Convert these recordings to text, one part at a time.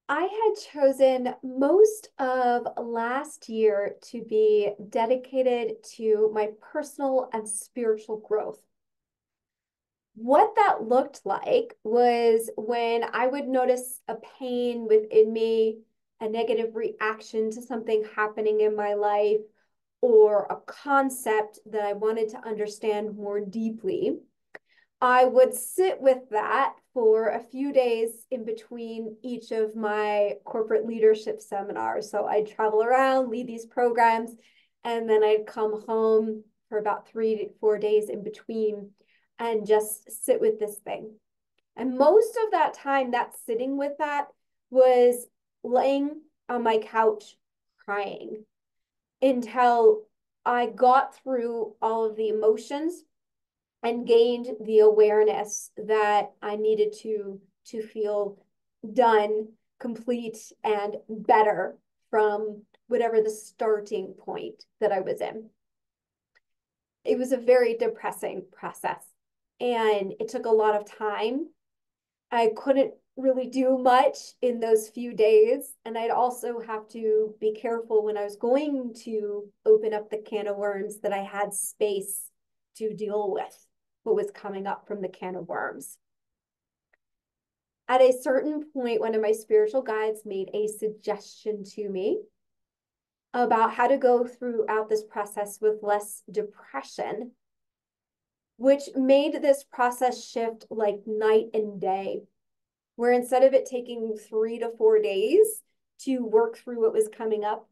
I had chosen most of last year to be dedicated to my personal and spiritual growth. What that looked like was when I would notice a pain within me, a negative reaction to something happening in my life, or a concept that I wanted to understand more deeply. I would sit with that for a few days in between each of my corporate leadership seminars. So I'd travel around, lead these programs, and then I'd come home for about 3 to 4 days in between and just sit with this thing. And most of that time, that sitting with that was laying on my couch crying until I got through all of the emotions and gained the awareness that I needed to feel done, complete, and better from whatever the starting point that I was in. It was a very depressing process, and it took a lot of time. I couldn't really do much in those few days, and I'd also have to be careful when I was going to open up the can of worms that I had space to deal with what was coming up from the can of worms. At a certain point, one of my spiritual guides made a suggestion to me about how to go throughout this process with less depression, which made this process shift like night and day, where instead of it taking 3 to 4 days to work through what was coming up,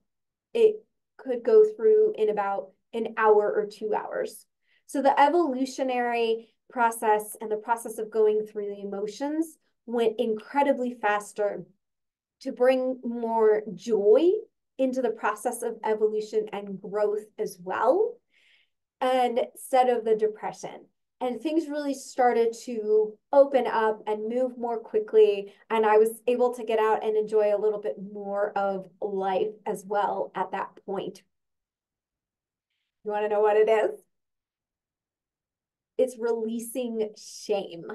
it could go through in about an hour or 2 hours. So the evolutionary process and the process of going through the emotions went incredibly faster to bring more joy into the process of evolution and growth as well, and instead of the depression. And things really started to open up and move more quickly. And I was able to get out and enjoy a little bit more of life as well at that point. You want to know what it is? It's releasing shame.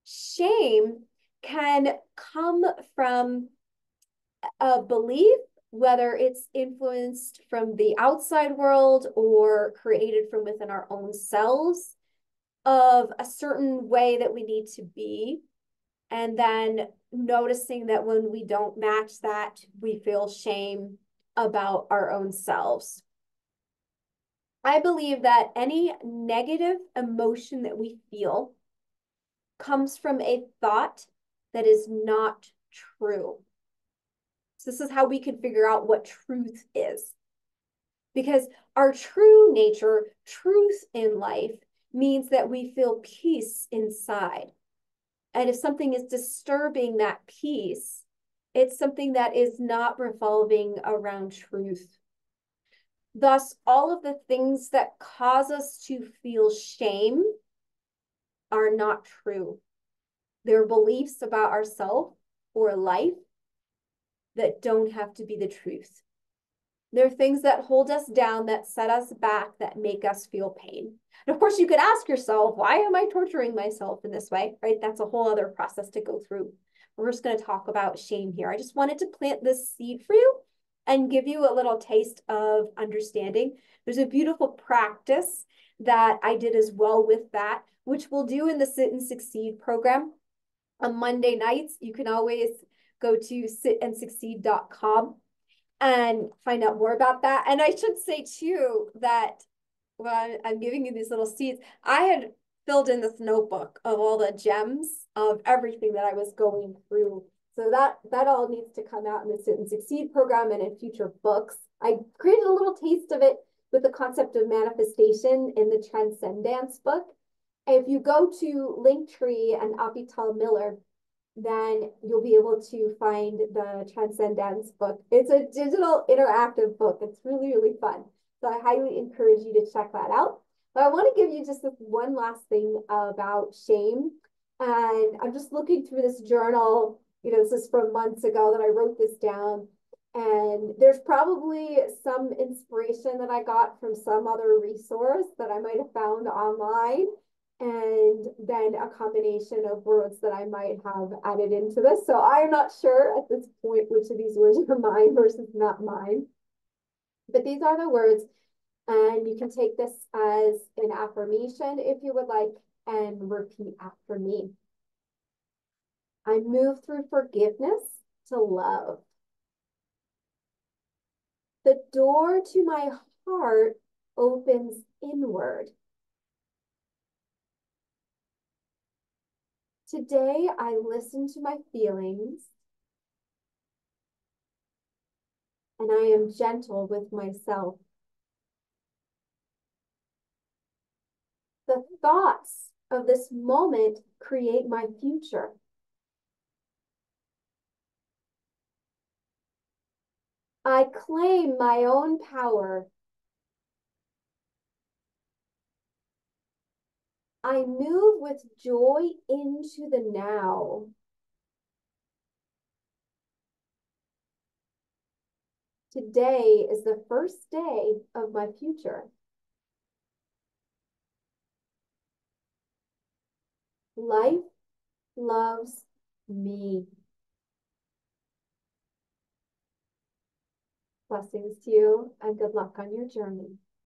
Shame can come from a belief, whether it's influenced from the outside world or created from within our own selves, of a certain way that we need to be. And then noticing that when we don't match that, we feel shame about our own selves. I believe that any negative emotion that we feel comes from a thought that is not true. So this is how we can figure out what truth is. Because our true nature, truth in life, means that we feel peace inside. And if something is disturbing that peace, it's something that is not revolving around truth. Thus, all of the things that cause us to feel shame are not true. They're beliefs about ourselves or life that don't have to be the truth. They're things that hold us down, that set us back, that make us feel pain. And of course, you could ask yourself, why am I torturing myself in this way, right? That's a whole other process to go through. We're just going to talk about shame here. I just wanted to plant this seed for you and give you a little taste of understanding. There's a beautiful practice that I did as well with that, which we'll do in the Sit and Succeed program on Monday nights. You can always go to sitandsucceed.com and find out more about that. And I should say too that when I'm giving you these little seeds, I had filled in this notebook of all the gems of everything that I was going through. So that all needs to come out in the Sit and Succeed program and in future books. I created a little taste of it with the concept of manifestation in the Transcendence book. If you go to Linktree and Avital Miller, then you'll be able to find the Transcendence book. It's a digital interactive book. It's really, really fun. So I highly encourage you to check that out. But I want to give you just this one last thing about shame. And I'm just looking through this journal. You know, this is from months ago that I wrote this down. And there's probably some inspiration that I got from some other resource that I might have found online. and then a combination of words that I might have added into this. So I'm not sure at this point which of these words are mine versus not mine. But these are the words, and you can take this as an affirmation if you would like, and repeat after me. I move through forgiveness to love. The door to my heart opens inward. Today, I listen to my feelings and I am gentle with myself. The thoughts of this moment create my future. I claim my own power. I move with joy into the now. Today is the first day of my future. Life loves me. Blessings to you and good luck on your journey.